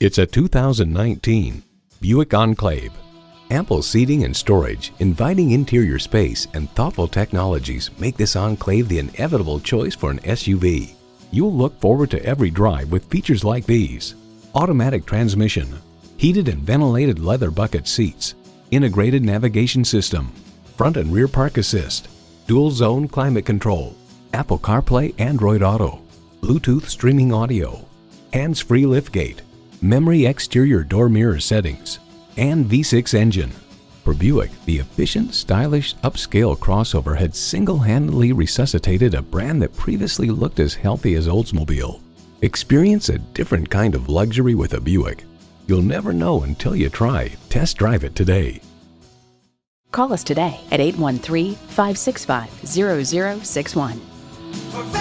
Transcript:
It's a 2019 Buick Enclave. Ample seating and storage, inviting interior space, and thoughtful technologies make this Enclave the inevitable choice for an SUV. You'll look forward to every drive with features like these: automatic transmission, heated and ventilated leather bucket seats, integrated navigation system, front and rear park assist, dual zone climate control, Apple CarPlay, Android Auto, Bluetooth streaming audio, hands-free liftgate, memory exterior door mirror settings, and V6 engine. For Buick, the efficient, stylish, upscale crossover had single-handedly resuscitated a brand that previously looked as healthy as Oldsmobile. Experience a different kind of luxury with a Buick. You'll never know until you try. Test drive it today. Call us today at 813-565-0061.